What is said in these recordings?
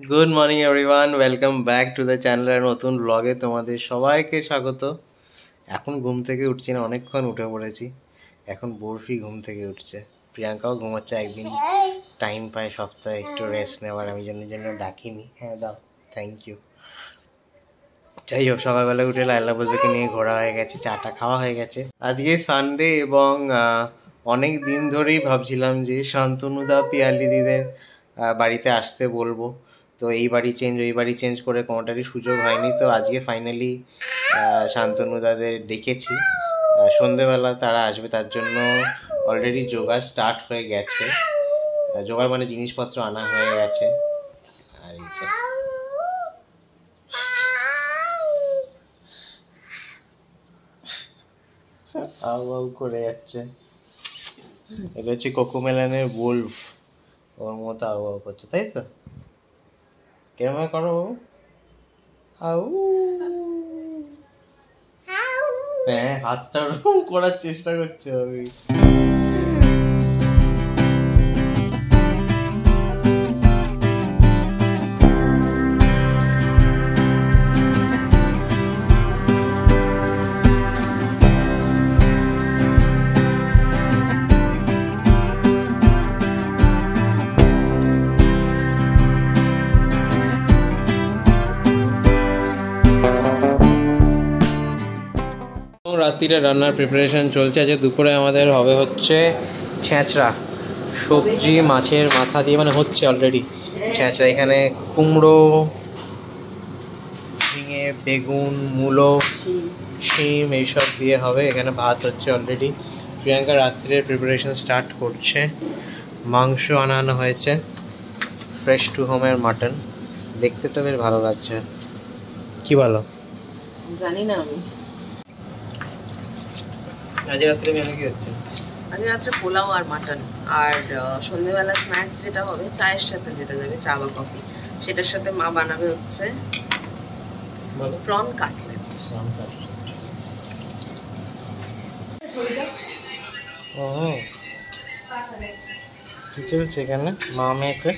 Good morning everyone, welcome back to the channel. আর নতুন ব্লগে তোমাদের সবাইকে স্বাগত। এখন ঘুম থেকে উঠছি না, অনেকক্ষণ উঠে পড়েছি। এখন বরফি ঘুম থেকে উঠছে, প্রিয়াঙ্কাও ঘুমাচ্ছে। একদিন টাইম পায় সপ্তাহে একটু রেস্ট নেওয়ার, আমি জন্য ডাকিনি। হ্যাঁ দাও, থ্যাংক ইউ। যাই হোক, সকালবেলা উঠে লাইলা বজুকে নিয়ে ঘোরা হয়ে গেছে, চাটা খাওয়া হয়ে গেছে। আজকে সানডে এবং অনেক দিন ধরেই ভাবছিলাম যে শান্তনুদা পিয়ালি দিদের বাড়িতে আসতে বলবো। তো এই বাড়ি চেঞ্জ ওই বাড়ি চেঞ্জ করে কোনোটারই সুযোগ হয়নি। তো আজকে ফাইনালি শান্তনুদাদের ডেকেছি। সন্ধেবেলা তারা আসবে, তার জন্য অলরেডি জোগাড় স্টার্ট হয়ে গেছে। জোগাড় মানে জিনিসপত্র আনা হয়ে গেছে। আর এই যে আউ আউ করে যাচ্ছে, এটা হচ্ছে কোকোমেলানের ওলফ, ওর মতো আউ আউ করছে, তাই তো? কেমন করো? আউ, হ্যাঁ, হাতটা ওরকম করার চেষ্টা করছে আমি। রাত্রিরে রান্নার প্রিপারেশন চলছে। আজকে দুপুরে আমাদের হবে হচ্ছে ছেঁচড়া, সবজি মাছের মাথা দিয়ে, মানে হচ্ছে অলরেডি ছেঁচড়া। এখানে কুমড়ো, ঝিঙে, বেগুন, মূলো, শিম এইসব দিয়ে হবে। এখানে ভাত হচ্ছে অলরেডি। প্রিয়াঙ্কা রাত্রির প্রিপারেশন স্টার্ট করছে। মাংস আনানো হয়েছে, ফ্রেশ টু হোমের মাটন, দেখতে তো বেশ ভালো লাগছে। কি বলো? জানি না আমি। আজ রাত্রে মেনু কি হচ্ছে? আজ রাত্রে পোলাও আর মাটন, আর সন্ধ্যেবেলা স্ন্যাক্স যেটা হবে চায়ের সাথে, যেটা যাবে চা বা কফি, সেটার সাথে মা বানাবে হচ্ছে প্রন কাটলেট। ও কি চলছে এখানে? মা মেয়েকে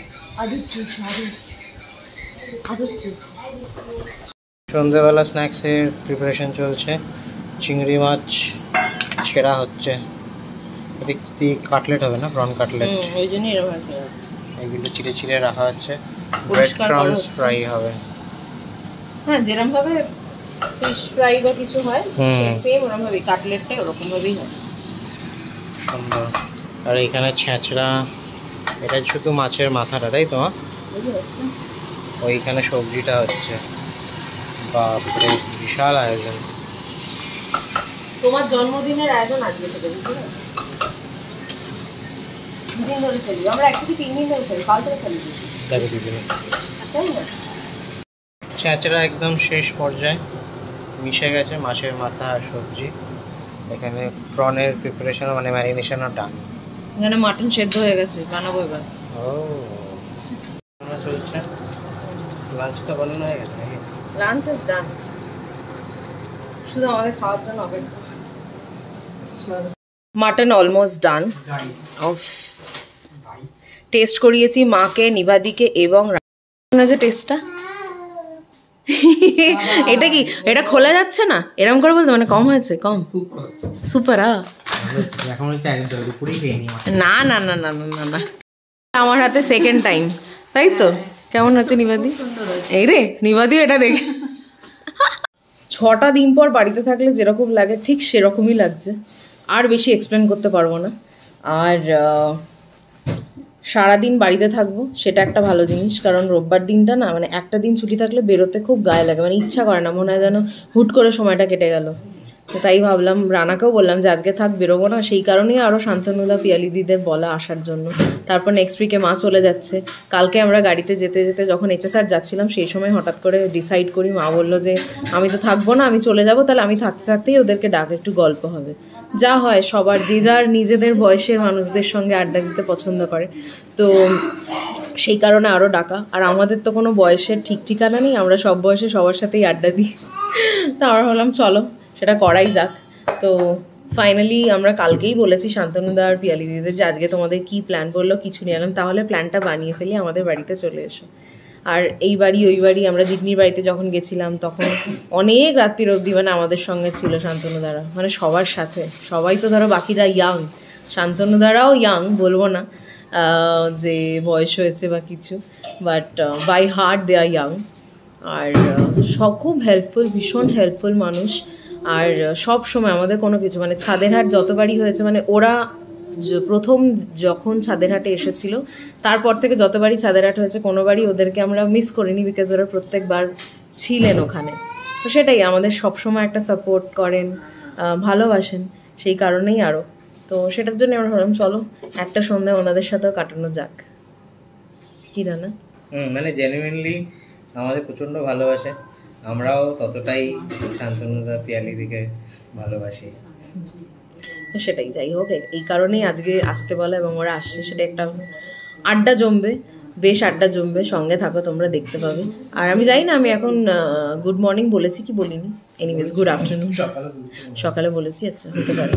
সন্ধ্যেবেলা স্ন্যাক্সের প্রিপারেশন চলছে। চিংড়ি মাছ ছেঁড়া হচ্ছে, দেখতে কাটলেট হবে না, প্রন কাটলেট, ওই জন্যই এরকম আছে। এগুলো চিড়ে চিড়ে রাখা হচ্ছে। ব্রেড ক্রাম্বস ফ্রাই হবে। হ্যাঁ, যেরকম ভাবে ফিশ ফ্রাই বা কিছু হয় সেম ওরকম ভাবে কাটলেটটা ওরকম ভাবেই হয়। সুন্দর। আর এখানে ছেঁচড়া, এটা শুধু মাছের মাথাটা, তাই তো? ওইখানে সবজিটা হচ্ছে। বাপরে, বিশাল আয়োজন। তোমার জন্মদিনের আয়োজন আজকে থেকে, বুঝলে? দুদিন ধরে ফেলি আমরা, অ্যাকচুয়ালি 3 দিন ধরে ফেলি, কাল থেকে ফেলি। দেখো দুদিনে তাই না? ছেঁচড়া একদম শেষ পর্যায়ে, মিশে গেছে মাছের মাথা আর সবজি। এখানে প্রনের প্রিপারেশন মানে ম্যারিনেশনও ডান। এখানে মাটন সেদ্ধ হয়ে গেছে, বানাবো এবার। ও চলছে। লাঞ্চ তো বানানো হয়ে গেছে। লাঞ্চ ইজ ডান, শুধু আমাদের খাওয়ার জন্য অপেক্ষা। Mutton almost done. Of test করিয়েছি মাকে, নিবাদিকে এবং যে টেস্টটা এটা কি, এটা খোলা যাচ্ছে না এরকম করে বলতে, মানে কম হয়েছে, কম সুপার। না না না না না না, আমার হাতে সেকেন্ড টাইম, তাই তো? কেমন হচ্ছে নিবাদি? এই রে নিবাদি, এটা দেখে 6টা দিন পর বাড়িতে থাকলে যেরকম লাগে ঠিক সেরকমই লাগছে, আর বেশি এক্সপ্লেন করতে পারবো না। আর সারাদিন বাড়িতে থাকবো, সেটা একটা ভালো জিনিস, কারণ রোববার দিনটা না, মানে একটা দিন ছুটি থাকলে বেরোতে খুব গায়ে লাগে, মানে ইচ্ছা করে না, মনে হয় যেন হুট করে সময়টা কেটে গেল। তো তাই ভাবলাম, রানাকেও বললাম যে আজকে থাক, বেরোবো না। সেই কারণেই আরও শান্তনুদা পিয়ালি দিদের বলা আসার জন্য। তারপর নেক্সট উইকে মা চলে যাচ্ছে। কালকে আমরা গাড়িতে যেতে যেতে যখন HSR যাচ্ছিলাম, সেই সময় হঠাৎ করে ডিসাইড করি, মা বললো যে আমি তো থাকবো না, আমি চলে যাব, তাহলে আমি থাকতে থাকতেই ওদেরকে ডাক, একটু গল্প হবে। যা হয়, সবার যে যার নিজেদের বয়সের মানুষদের সঙ্গে আড্ডা দিতে পছন্দ করে, তো সেই কারণে আরও ডাকা। আর আমাদের তো কোনো বয়সের ঠিক ঠিকানা নেই, আমরা সব বয়সে সবার সাথেই আড্ডা দিই। তো আমরা ভাবলাম চলো সেটা করাই যাক। তো ফাইনালি আমরা কালকেই বলেছি শান্তনুদা আর পিয়ালি দিদিদের যে আজকে তোমাদের কি প্ল্যান, বললো কিছু নিয়ে এলাম, তাহলে প্ল্যানটা বানিয়ে ফেলি, আমাদের বাড়িতে চলে এসো। আর এই বাড়ি ওই বাড়ি, আমরা জিগনির বাড়িতে যখন গেছিলাম তখন অনেক রাত্রির অবধি মানে আমাদের সঙ্গে ছিল শান্তনু দ্বারা, মানে সবার সাথে। সবাই তো ধরো বাকিরা ইয়াং, শান্তনু দ্বারাও ইয়াং, বলবো না যে বয়স হয়েছে বা কিছু, but by heart they are young. আর খুব হেল্পফুল, ভীষণ হেল্পফুল মানুষ। আর সব সময় আমাদের কোনো কিছু মানে ছাদের হাট যতবারই হয়েছে, মানে ওরা প্রথম যখন ছাদের হাটে এসেছিল তারপর থেকে যতবারই ছাদের হাট হয়েছে কোনোবারই ওদেরকে আমরা মিস করিনি, বিকজ ওরা প্রত্যেকবার ছিলেন ওখানে। তো সেটাই, আমাদের সবসময় একটা সাপোর্ট করেন, ভালোবাসেন, সেই কারণেই আরও। তো সেটার জন্য আমরা ভাবলাম চলো একটা সন্ধ্যা ওনাদের সাথেও কাটানো যাক, কি জানা। মানে জেনুইনলি আমাদের প্রচণ্ড ভালোবাসে, আমরাও ততটাই শান্তনুদা পিয়ালিদিকে ভালোবাসি। সেটাই, যাই হোক, এই কারণেই আজকে আসতে বলা এবং ওরা আসছে, সেটা একটা আড্ডা জমবে, বেশ আড্ডা জমবে। সঙ্গে থাকো, তোমরা দেখতে পাবে। আর আমি জানি না আমি এখন গুড মর্নিং বলেছি কি বলিনি, এনিওয়েজ গুড আফটারনুন সকালে বলেছি, আচ্ছা হতে পারে।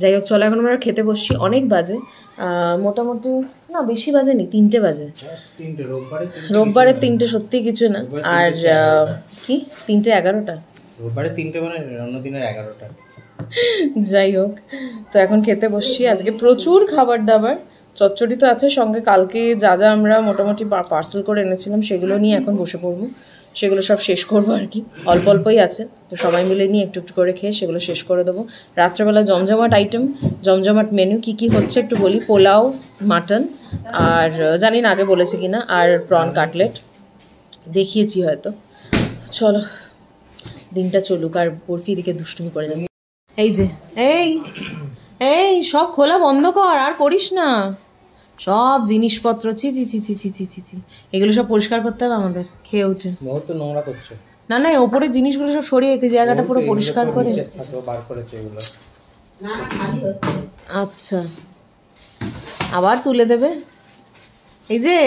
যাই হোক, চলো এখন আমরা খেতে বসছি। অনেক বাজে, মোটামুটি না বেশি বাজে নি, 3টে বাজে। রোববারের 3টে সত্যি কিছু না। আর কি 3:11 রোববারে 3টে মানে অন্য দিনের 11টা। যাই হোক, তো এখন খেতে বসছি। আজকে প্রচুর খাবার দাবার, চচ্চড়ি তো আছে, সঙ্গে কালকে যা যা আমরা মোটামুটি পার্সেল করে এনেছিলাম সেগুলো নিয়ে এখন বসে পড়বো, সেগুলো সব শেষ করবো আর কি। অল্প অল্পই আছে, তো সবাই মিলে নিয়ে একটু একটু করে খেয়ে সেগুলো শেষ করে দেবো। রাত্রেবেলা জমজমাট আইটেম, জমজমাট মেনু কী কী হচ্ছে একটু বলি। পোলাও, মাটন, আর জানি না আগে বলেছি কি না, আর প্রন কাটলেট দেখিয়েছি হয়তো। চলো দিনটা চলুক, আর বরফি এদিকে দুষ্টুমি করে যাবে। এই যে এই সব খোলা বন্ধ কর, আর করিস না। সব জিনিসপত্র ছি ছি ছি ছি ছি ছি ছি ছি এগুলো সব পরিষ্কার করতে হবে আমাদের খেয়ে উঠে। বহুত তো নোংরা করছে। না না, ওপরের জিনিসগুলো সব সরিয়ে রেখে জায়গাটা পুরো পরিষ্কার করে বার করেছে এগুলো। আচ্ছা, আবার তুলে দেবে। এই যে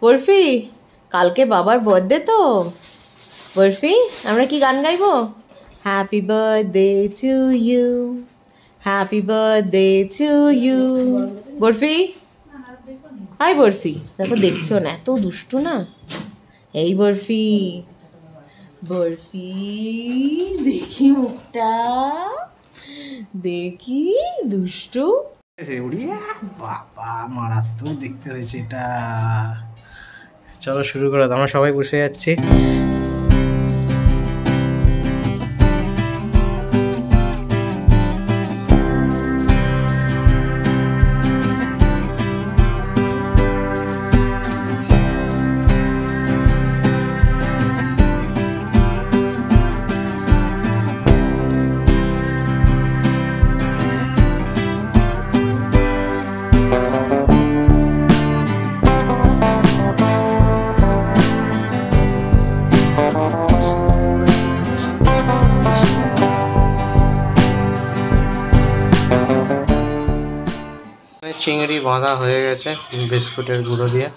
বরফি, কালকে বাবার বার্থডে তো। বরফি, আমরা কি গান গাইবো? Happy birthday to you, happy birthday to you. Barfi, hi Barfi, দেখো দেখছো না, এত দুষ্টু না। এই বরফি, বরফি দেখি মুখটা, দেখি দুষ্টু। বাবা মারাত্মক দেখতে হয়েছে এটা। চলো শুরু করো, আমরা সবাই বসে যাচ্ছি। চিংড়ি বাঁধা হয়ে গেছে বিস্কুটের গুঁড়ো দিয়ে।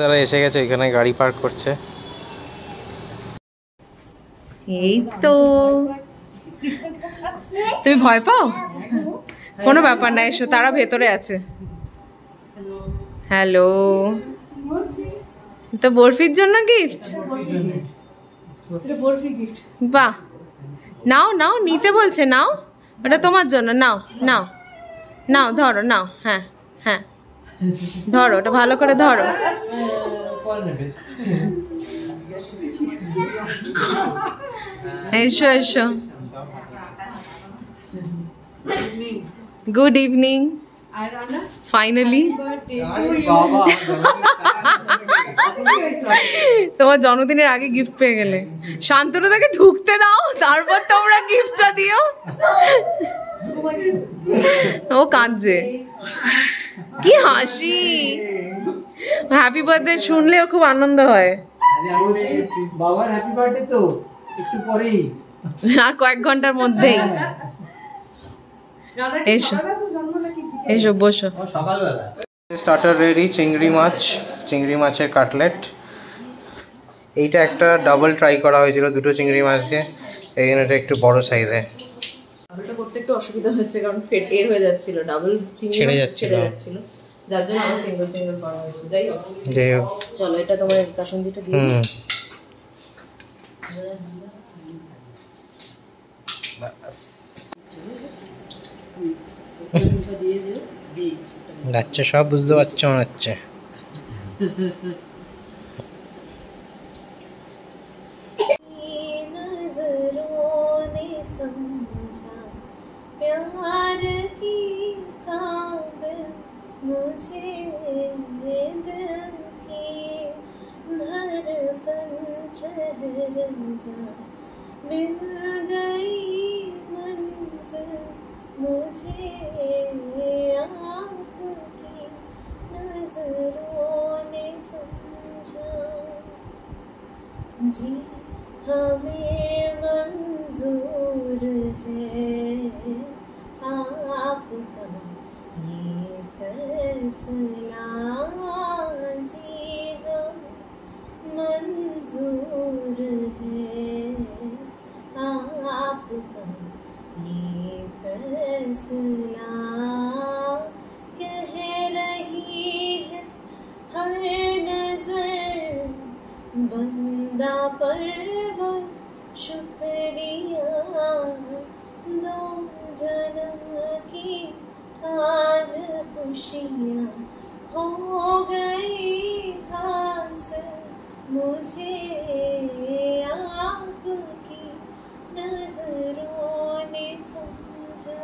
তারা এসে গেছে, এখানে গাড়ি পার্ক করছে। এই তো তুমি ভয় পাও? কোনো ব্যাপার না, এসো, তারা ভেতরে আছে। হ্যালো, তো বরফির জন্য গিফট? বাহ, নাও নাও, নিতে বলছে, নাও, ওটা তোমার জন্য, নাও নাও নাও, ধরো, নাও, হ্যাঁ হ্যাঁ, ধরো, ওটা ভালো করে ধরো। এসো এসো, গুড ইভিনিং। ফাইনালি তোমার জন্মদিনের আগে গিফট পেয়ে গেলে। শান্তনু তাকে ঢুকতে দাও, তারপর তোমরা গিফটটা দিও। ও কাঁদছে, কি হাসি! হ্যাপি বার্থডে শুনলে ও খুব আনন্দ হয়। বাবার হ্যাপি বার্থডে তো একটু পরেই, আর কয়েক ঘন্টার মধ্যেই। এসো এসো, বসো। সকালবেলা স্টার্টার রেডি, চিংড়ি মাছ, চিংড়ি মাছের কাটলেট। এইটা একটা ডাবল ট্রাই করা হয়েছিল, দুটো চিংড়ি মাছ দিয়ে, এই জন্য এটা একটু বড় সাইজে। ডাবলটা করতে একটু অসুবিধা হচ্ছে, কারণ ফেটে হয়ে যাচ্ছিল, ডাবল চিংড়ি ছেড়ে মাছ যাচ্ছিল। ছেড়ে যাচ্ছিল, যার জন্য আমার সিঙ্গেল সিঙ্গেল করা হয়েছে। যাই হোক, যাই হোক, চলো এটা তোমার কাসুন্দিটা দিয়ে দিই। বাচ্চা সব বুঝতে পারছে মনে হচ্ছে। प्यार की काबिल मुझे दिल की धड़कन ठहर जा, मिल गई मंजिल मुझे आपकी नजरों ने समझा, जी हमें मंजूर है आपका ये फैसला, जी हम मंजूर है आपका ये फैसला, कह रही है हर नजर बंदा परवर शुक्रिया, दो जन्म की आज खुशियाँ हो गई हासिल मुझे आपकी नजरों ने समझा।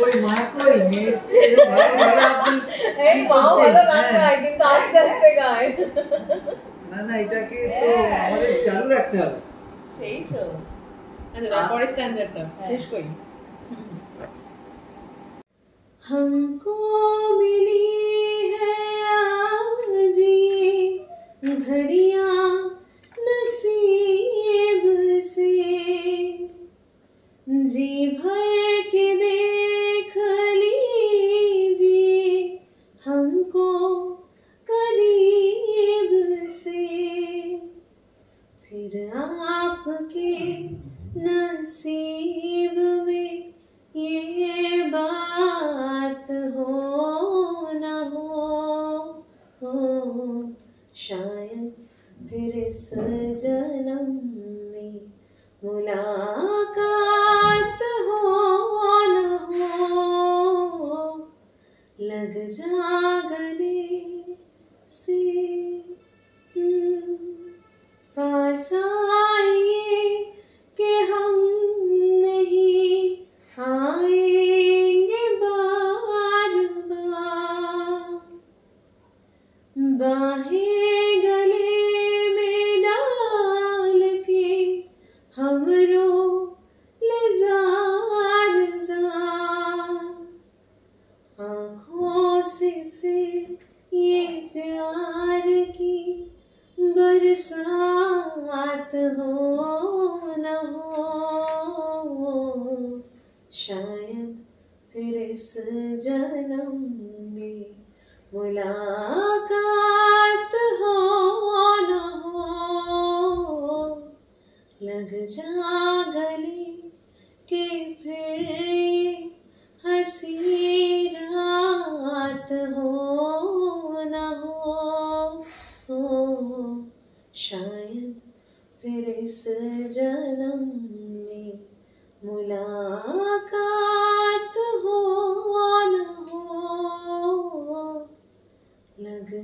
ওই মা কই মেয়ে ভালো ভালো আপনি এই মা ভালো গান গায়, কিন্তু আস্তে আস্তে গায়। না না, এটাকে তো আমাদের চালু রাখতে হবে। সেই তো, আচ্ছা তারপরে স্ট্যান্ডার্ডটা শেষ করি। हमको मिली है आज ये घड़ियां नसीब से, जी भर के देख लीजिए हमको करीब से, फिर आपके नसीब में ये बात हो न हो, शायद फिर इस जन्म में मुलाकात हो न हो, लग जा गले से पास आइए कि हम नहीं आएंगे बार बार, बाहें गले में डाल के हम रो ले जार जार, आँखों से फिर ये प्यार की बरसात हो न हो, शायद फिर इस जन्म में मुलाकात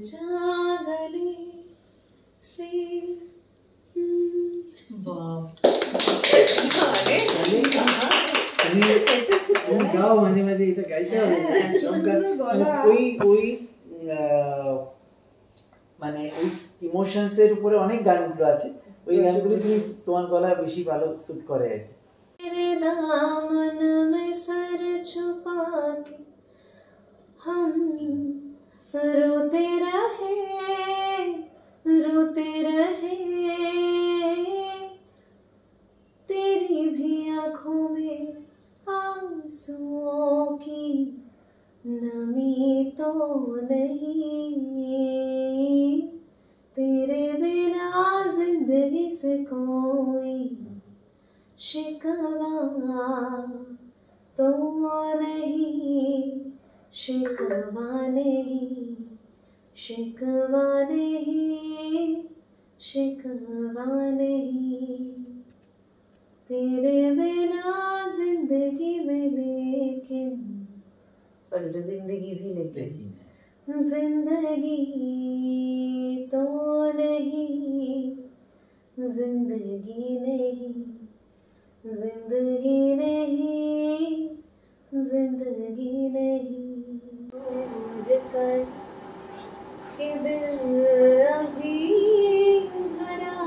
जागले से গাও মাঝে মাঝে এটা গাইতে হবে ওই ওই মানে ওই ইমোশনস এর উপরে অনেক গানগুলো আছে, ওই গানগুলো তুমি তোমার গলায় বেশি ভালো স্যুট করে। तेरे दामन में सर छुपा के हम रोते रहे तेरी भी आँखों में आंसुओं की नमी तो नहीं, तेरे बिना जिंदगी से कोई शिकवा तो नहीं, शिकवा नहीं, शिकवा नहीं, शिकवा नहीं, तेरे बिना जिंदगी में लेकिन सॉरी जिंदगी भी लेकिन जिंदगी तो नहीं, जिंदगी नहीं, जिंदगी नहीं, जिंदगी नहीं, मुझे कर के दिल अभी भरा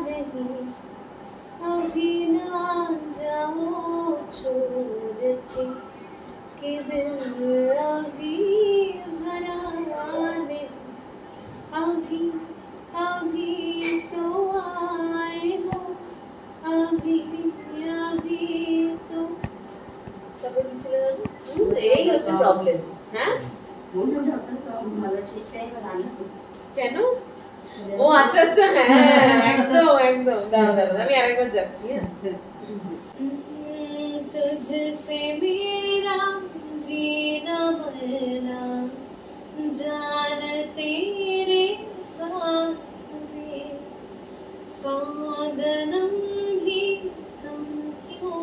नहीं, अभी ना जाओ छोड़ के दिल अभी भरा नहीं, अभी अभी तो आए हो, अभी अभी तो তারপর কি ছিল এই হচ্ছে প্রবলেম। হ্যাঁ কেন? ও আচ্ছা আচ্ছা, হ্যাঁ একদম একদম, দাঁড়াও আমি আরেকবার যাচ্ছি। হ্যাঁ तुझसे मेरा जीना मरना जान तेरे हाथ में, 100 जन्म भी कम क्यों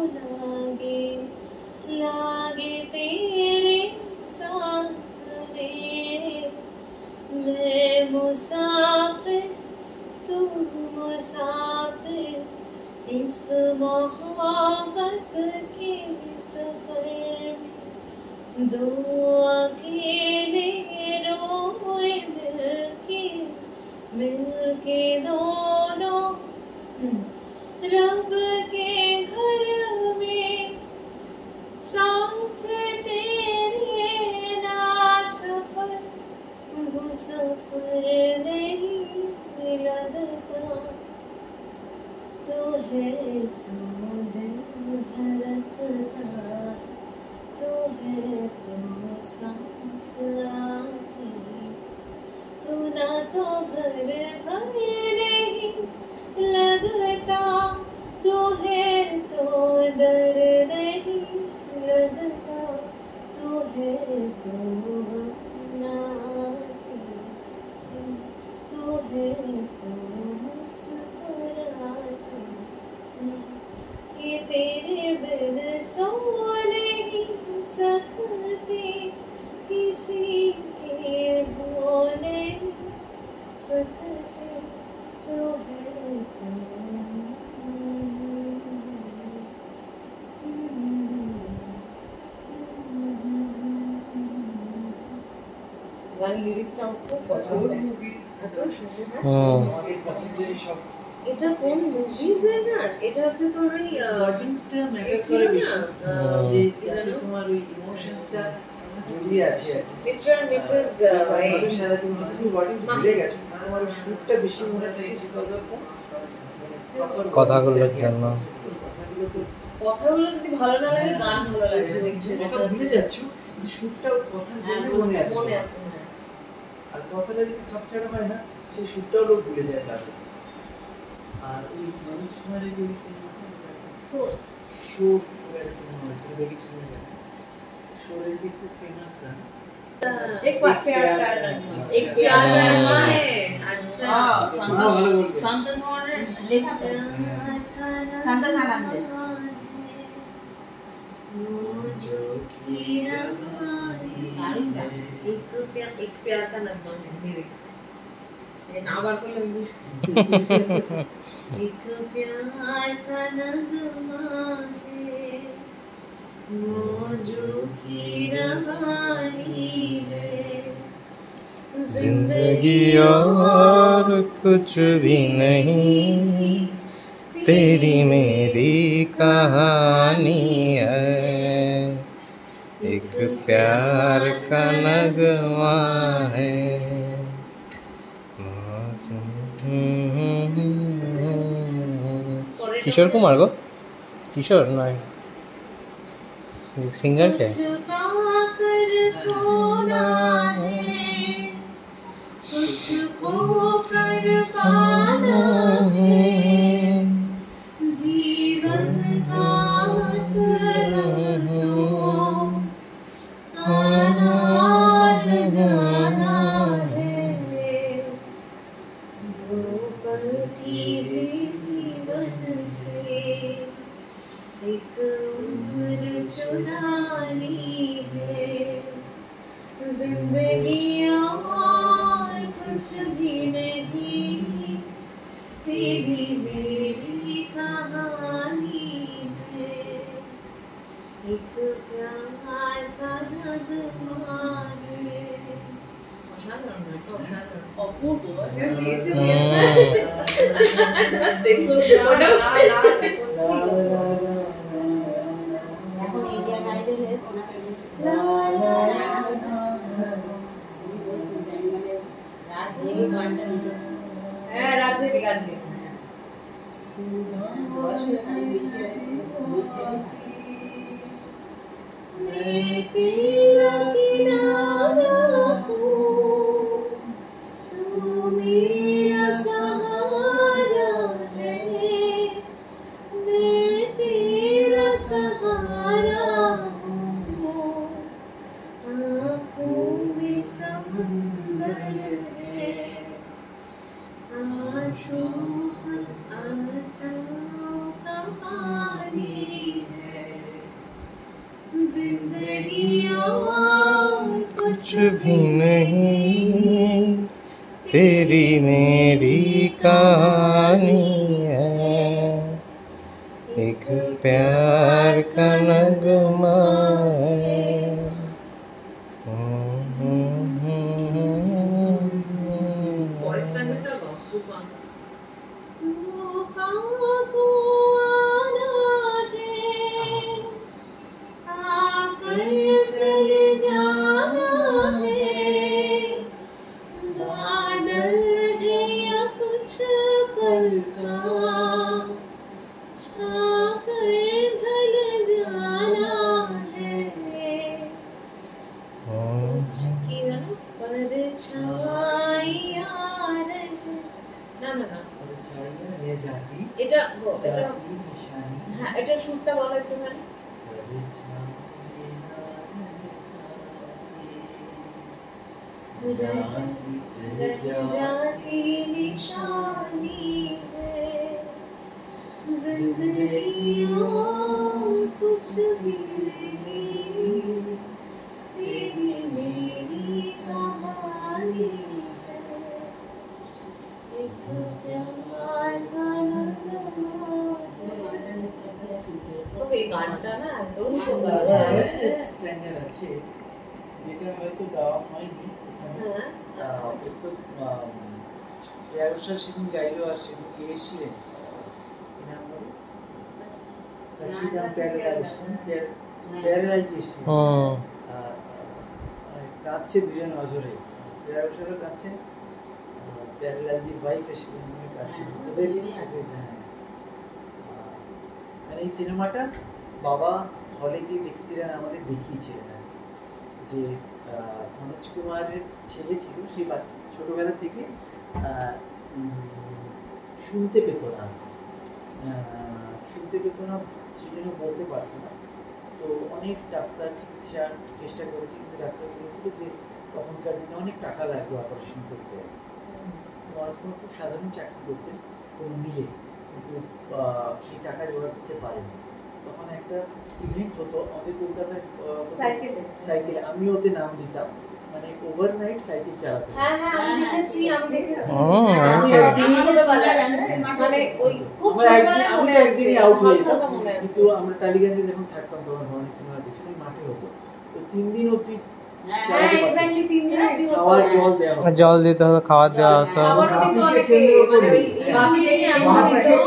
लागे तेरे साथ में, मैं मुसाफिर तू मुसाफिर इस मोहब्बत के सफर, दो अकेले रोए मिल के दोनों रब के घर में, साथ तेरे ना सफर वो सफर नहीं लगता, तो है तो दिल धड़कता, तो है तो सांस आती, तू ना तो घर नहीं लगता, तो है तो डर नहीं लगता, तो है तो ना तो है तो मुस्कुराती, कि तेरे बिन सो नहीं सकते, किसी के हो नहीं सकते, तो है तो গান লিরিক্সটা আমার খুব পছন্দ। এত সুন্দর। এটা কোন মুভিজের গান? এটা হচ্ছে তোর ওই ওয়ার্ডিংসটা ম্যাটার করে বেশি, যে যাতে তোমার ওই ইমোশনসটা জড়িয়ে আছে আর কি। মিস্টার এন্ড মিসেস মানে সারা তুমি হয়তো ওয়ার্ডিংস ভুলে গেছো, তোমার শুটটা বেশি মনে থাকে সেটা কথাগুলোর জন্য। কথাগুলো যদি ভালো না লাগে গান ভালো লাগে দেখছো, কথা ভুলে যাচ্ছ কিন্তু শুটটা কথার জন্য মনে আছে, মনে আছে। হ্যাঁ, আর কথাটা যদি খাপছাড়া হয় না সেই শুটটাও লোক ভুলে যায় তাহলে। আর ওই মনোজ কুমারের যে সিনেমাটা শো সিনেমা হয়েছিল দেখেছি, শোরের যে খুব ফেমাস গান एक प्यार करना है। अच्छा শান্তনুর লেখা শান্ত সানন্দে वो जो कीरा एक प्यार का नगमा है लिरिक्स ये ना बार को लगी एक प्यार का नगमा है मौजों की रवानी है जिंदगी और कुछ भी नहीं तेरी मेरी कहानी है एक प्यार का नगमा है किशोर कुमार गो किशोर नয় सिंगर क्या है कुछ खोकर पाना है जीवन का मतलब तो आना और जाना है दो पल की जीवन से एक उम्र चुरानी है जिंदगी और कुछ भी नहीं तेरी मेरी कहानी है एक प्यार का नगमा है देखो এখন ইন্ডিয়া আইডল এর ওনাকে আমি বলছি যে আমি মানে রাত জেগে গানটা লিখেছি হ্যাঁ রাত জেগে গান লিখি मैं तेरा किनारा हूँ तू मेरा सहारा है मैं तेरा सहारा हूँ आँखों में समंदर है आंसू आशाओं का पानी है जिंदगी और कुछ भी नहीं तेरी मेरी कहानी है एक प्यार का नगमा है तूफान को आना है आकर चले जाना है बादल है या कुछ पल का छाकर ढल जाना है की है ना परछाइयां रहे না না না এটা এটা হ্যাঁ এটা সুরটা বলো একটুখানি जाती निशानी है जिंदगी और कुछ भी नहीं तेरी मेरी कहानी है एक प्यार का नगमा तो ये गानটা না একদম সুন্দর স্ট্যান্ডার্ড আছে যেটা হয়তো গাওয়া হয়নি হ্যাঁ আচ্ছা তো শ্রেয়া ঘোষাল সেদিন গাইলো আর সেদিন কে এসেছিলেন কাঁদছে দুজন অজরে শ্রেয়া ঘোষালও কাঁদছেন প্যারেলালজির ওয়াইফ এসেছিলেন কাঁদছেন মানে এই সিনেমাটা বাবা হলে গিয়ে দেখেছিলেন আমাদের দেখিয়েছিলেন যে মনোজ কুমারের ছেলে ছিল সেই বাচ্চা ছোটবেলা থেকে শুনতে পেত না সেজন্য বলতে পারতো না তো অনেক ডাক্তার চিকিৎসার চেষ্টা করেছে কিন্তু ডাক্তার বলেছিল যে তখনকার দিনে অনেক টাকা লাগবে অপারেশন করতে মনোজ কুমার খুব সাধারণ চাকরি করতেন কোনো মিলে কিন্তু সেই টাকা জোগাড় করতে পারেনি তখন একটা ইভেন্ট হতো আমাদের কলকাতায় সাইকেলে আমি ওতে নাম দিতাম, মানে ওভারনাইট সাইকেল চালাতে। হ্যাঁ আমি দেখেছি মানে ওই খুব আমি একদিনই আউট হয়ে যেতাম, কিন্তু আমরা টালিগঞ্জে যখন থাকতাম তখন ভবানী সিনেমার পিছনে মাঠে হতো, তো 3 দিন অবধি খাওয়ার জল দেওয়া হতো। জল দিতে হতো, খাবার দেওয়া হতো।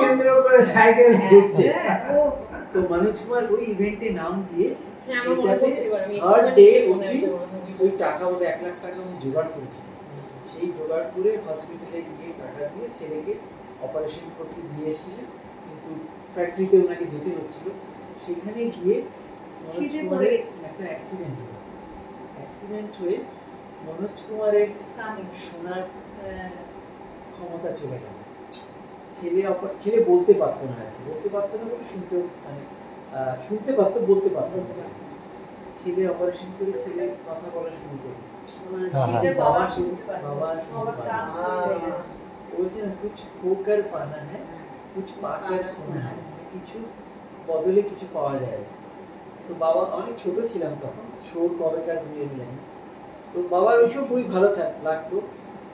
কেন্দ্র করে সাইকেল ঘুরছে। তো মনোজ কুমার ওই ইভেন্টে নাম দিয়ে থার্ড ডে অবধি ওই টাকা বোধ 1 লাখ টাকা আমি জোগাড় করেছি। সেই জোগাড় করে হসপিটালে গিয়ে টাকা দিয়ে ছেলেকে অপারেশন করতে দিয়ে এসেছিলেন, কিন্তু ফ্যাক্টরিতে ওনাকে যেতে হচ্ছিল। সেখানে গিয়ে মনোজ কুমারের একটা অ্যাক্সিডেন্ট হলো। অ্যাক্সিডেন্ট হয়ে মনোজ কুমারের শোনার ক্ষমতা চলে গেল। ছেলে বলতে পারতো না, আর কি বলতে পারতো না বলে শুনতে পারতো, বলতে পারতো না। ছেলে অপারেশন করে ছেলে কথা বলা শুরু করলো। বলছে না কুছ খোকর পানা হ্যাঁ কুছ পাকর খোনা হ্যাঁ, কিছু বদলে কিছু পাওয়া যায়। তো বাবা, অনেক ছোট ছিলাম তখন, শোর কবেকার বিয়ে জানি। তো বাবার ওইসব বই ভালো লাগতো,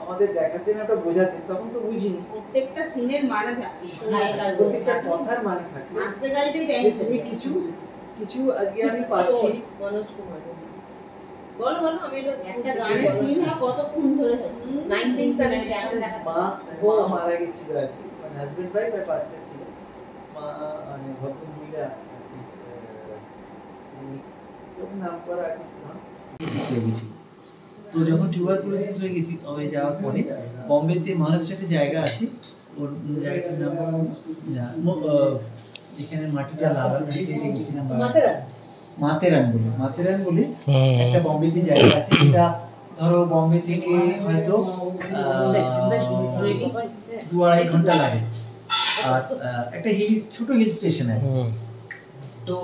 আমাদের দেখাতেন, ওটা বোঝাতেন, তখন তো বুঝিনি। প্রত্যেকটা সিনের মানে থাকে, প্রত্যেকটা কথার মানে থাকে। নাচতে গাইতেই টাইম তুমি কিছু আজকে আমি পাচ্ছি। মনোজ কুমার বল আমি একটা গানের সিন কতক্ষণ ধরে হচ্ছে 1970 মা মারা গেছিল আর কি, মানে হাজবেন্ড ওয়াইফ আর বাচ্চা ছিল। মা মানে ভদ্রমহিলা নাম করা আর্টিস্ট না, হয়ে গেছিল। তো যখন টিউবারকুলোসিস হয়ে যাওয়ার পরে বম্বেতে মহারাষ্ট্রে একটা জায়গা আছে, ওর জায়গাটার নাম যেখানে মাটিটা লাগানো গেছিলাম মাতেরান বলে একটা বম্বেতে জায়গা আছে, যেটা ধরো বম্বে থেকে হয়তো 2-2.5 ঘন্টা লাগে, আর একটা ছোট হিল স্টেশন আছে। তো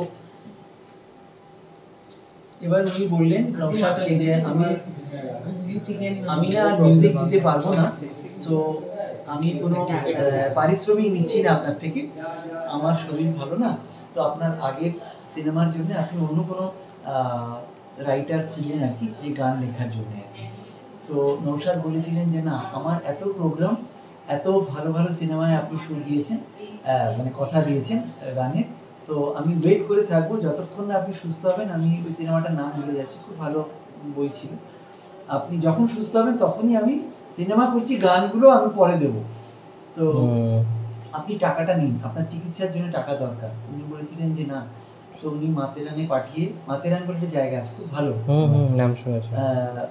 এবার উনি বললেন নওশাদকে যে আমি না মিউজিক দিতে পারবো না, তো আমি কোনো পারিশ্রমিক নিচ্ছি না আপনার থেকে, আমার শরীর ভালো না, তো আপনার আগের সিনেমার জন্য আপনি অন্য কোনো রাইটার খুঁজুন আর কি, যে গান লেখার জন্য আর কি। তো নওশাদ বলেছিলেন যে না, আমার এত প্রোগ্রাম, এত ভালো ভালো সিনেমায় আপনি সুর দিয়েছেন, মানে কথা দিয়েছেন গানে, তো আমি ওয়েট করে থাকবো যতক্ষণ না আপনি সুস্থ হবেন। আমি ওই সিনেমাটার নাম ভুলে যাচ্ছি, খুব ভালো বই ছিল। আপনি যখন সুস্থ হবেন তখনই আমি সিনেমা করছি, গানগুলো আমি পরে দেব, তো আপনি টাকাটা নিন, আপনার চিকিৎসার জন্য টাকা দরকার। উনি বলেছিলেন যে না, তো উনি মাতেরানে পাঠিয়ে, মাতেরান বলে একটা জায়গা আছে খুব ভালো, নাম শুনেছি।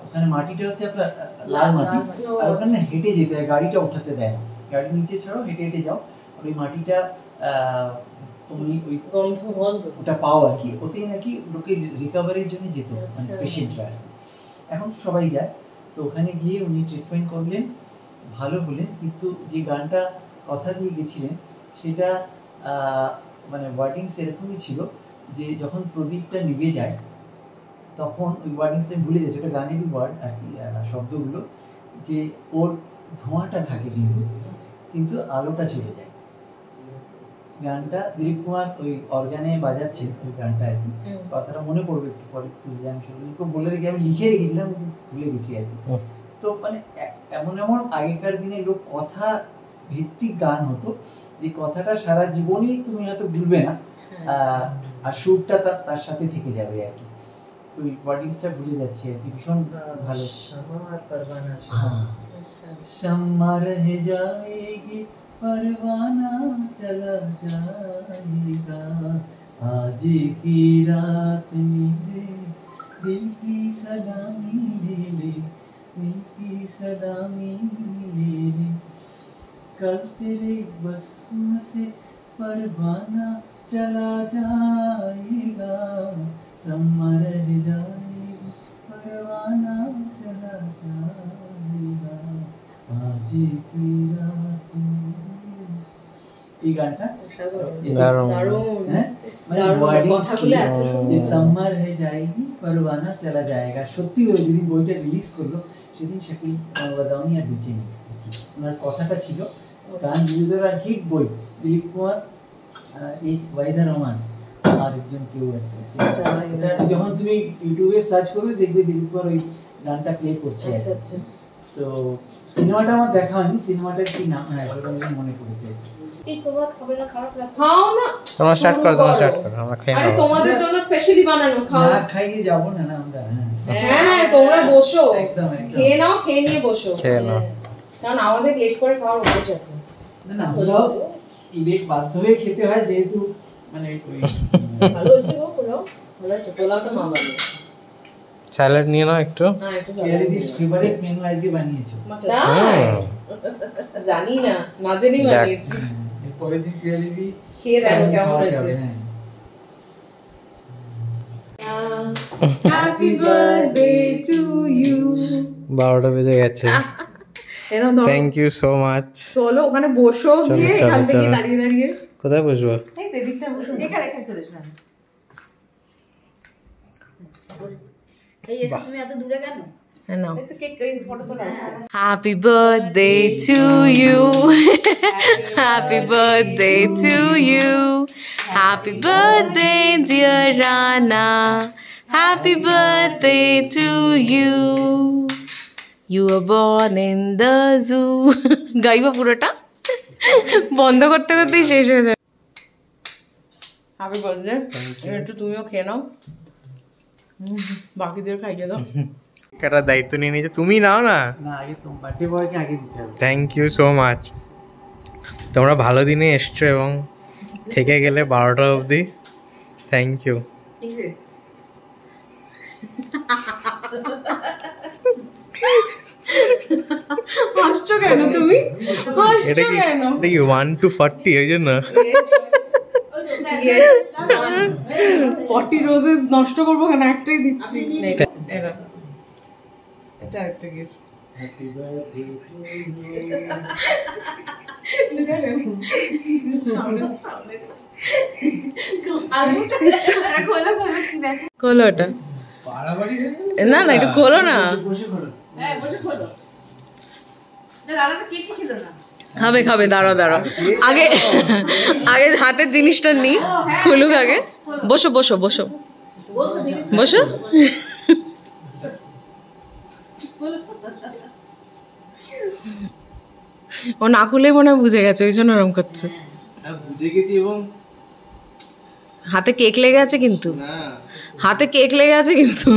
ওখানে মাটিটা হচ্ছে আপনার লাল মাটি, আর ওখানে হেঁটে যেতে হয়, গাড়িটা উঠাতে দেয় না, গাড়ি নিচে ছাড়াও হেঁটে হেঁটে যাও, আর ওই মাটিটা তুমি ওই গন্ধ ওটা পাও আর কি, ওতেই নাকি লোকে রিকভারির জন্য যেত, মানে পেশেন্টরা। এখন সবাই যায়, তো ওখানে গিয়ে উনি ট্রিটমেন্ট করলেন, ভালো হলেন, কিন্তু যে গানটা কথা দিয়ে গেছিলেন সেটা মানে ওয়ার্ডিংস এরকমই ছিল যে যখন প্রদীপটা নিভে যায় তখন ওই ওয়ার্ডিংসটা ভুলে যাচ্ছে, ওটা গানেরই ওয়ার্ড আর কি, শব্দগুলো, যে ওর ধোঁয়াটা থাকে কিন্তু আলোটা চলে যায়। গানটা দিলীপ কুমার ওই অর্গানে বাজাচ্ছেন ওই গানটা আর কি, কথাটা মনে পড়বে একটু পরে, আমি সেগুলো বলে রেখে আমি লিখে রেখেছিলাম কিন্তু ভুলে গেছি আর কি। তো মানে এমন আগেকার দিনে লোক কথা ভিত্তিক গান হতো, যে কথাটা সারা জীবনই তুমি হয়তো ভুলবে না, আর সুরটা তার সাথে থেকে যাবে আর কি। তো ওই ওয়ার্ডিংসটা ভুলে যাচ্ছি আর কি, ভীষণ ভালো। शम्मा रह जाएगी परवाना चला जाएगा, आज की रात मेरे दिल की सलामी ले ले, दिल की सलामी ले ले, कल तेरे बस्म से परवाना चला जाएगा, शम्मा रह जाएगी परवाना चला जाएगा, आज की रात এই গানটা মানে ওয়ার্ডিং যে সাম্মার হয়ে যায়গি পরওয়ানা চলা যায়গা, সত্যি ওই যেদিন বইটা রিলিজ করলো সেদিন শাকিল বাদাওয়ানি আর বেঁচে নেই, ওনার কথাটা ছিল। গান রিলিজ হওয়ার হিট বই, দিলীপ কুমার, এইচ ওয়াহিদা রহমান আরেকজন কেউ অ্যাক্ট্রেস। আচ্ছা, এটা যখন তুমি ইউটিউবে সার্চ করবে দেখবে পর ওই গানটা প্লে করছে। আচ্ছা আচ্ছা। তো সিনেমাটা আমার দেখা হয়নি, সিনেমাটার কি নাম হ্যাঁ ওটা আমি মনে পড়েছে। এই তোমার খাবে না, খারাপ লাগছে? খাও না, তোমরা স্টার্ট করো, তোমরা স্টার্ট করো, আমরা খেয়ে আরে নেবো। তোমাদের জন্য স্পেশালি বানানো, খাও। না খাইয়ে যাব না না আমরা। হ্যাঁ হ্যাঁ, তোমরা বসো, একদম একদম। খেয়ে নাও, খেয়ে নিয়ে বসো। খেয়ে নাও। কারণ আমাদের লেট করে খাওয়ার অভ্যাস আছে। না না আমরাও লেট বাধ্য হয়ে খেতে হয়, যেহেতু মানে ওই ভালো হয়েছে গো পোলাও, ভালো আছে। পোলাওটা মা বানিয়েছে। স্যালাড নিয়ে নাও একটু। হ্যাঁ একটু কেয়ারিদির ফেভারিট মেনু আজকে বানিয়েছো। তাই? জানি না, না জেনেই যাক। বানিয়েছি। এর পরের দিন কেয়ারিদি খেয়ে দেখো কেমন হয়েছে। Happy birthday to you. 12টা বেজে গেছে। এরকম ধরো। Thank you so much. চলো ওখানে বসো, চলো, গিয়ে চলো, এখান থেকে চলো। দাঁড়িয়ে দাঁড়িয়ে। কোথায় বসবো? এই তো এদিকটা বসো। এখানে এখানে চলে এসো। এই এসে তুমি এত দূরে কেন? Happy birthday to you. Happy birthday to you. Happy birthday dear Rana. Happy birthday to you. You were born in the zoo. গাইবা পুরোটা বন্ধ করতে করতেই শেষ হয়ে যায়। Happy birthday. একটু তুমিও খেয়ে নাও, বাকিদের খাইয়ে দাও। কাটার দায়িত্ব নিয়ে নিয়েছে, তুমি নাও না। না আগে তোমার বার্থডে বয়কে আগে দিতে হবে। Thank you so much. তোমরা ভালো দিনে এসছো এবং থেকে গেলে 12টা অবধি। Thank you. হাসছো কেন তুমি? এটা হাসছো কি কেন? এটা কি 1 to 40 ওই জন্য? 40 রোজেস নষ্ট করবো কেন? একটাই দিচ্ছি। এটা একটা গিফট। হ্যাপি বার্থডে খোলো ওটা। না না একটু খোলো না। বসে করো। হ্যাঁ বসে খোলো। না রানা তো কেক খেলো না। খাবে খাবে, দাঁড়াও দাঁড়াও, আগে আগে হাতের জিনিসটা নি, খুলুক আগে। বসো বসো বসো বসো দেখি। বসো। ও না খুলেই মনে হয় বুঝে গেছে, ওই জন্য ওরম করছে। বুঝে গেছি এবং হাতে কেক লেগে আছে কিন্তু, না হাতে কেক লেগে আছে কিন্তু।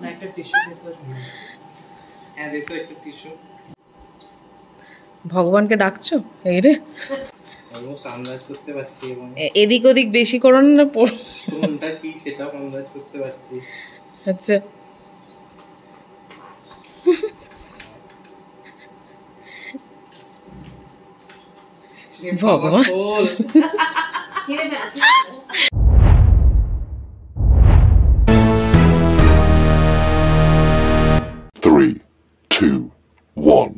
না একটা টিস্যু পেপার। হ্যাঁ দেখো একটু টিস্যু। ভগবানকে ডাকছো? এই রে, অলমোস্ট আন্দাজ করতে পারছি এবং এদিক ওদিক বেশি করো না। কোনটা কি সেটাও আন্দাজ করতে পারছি। আচ্ছা ভগবান। ছিঁড়ে ফেলো, ছিঁড়ে ফেলো। 3, 2, 1.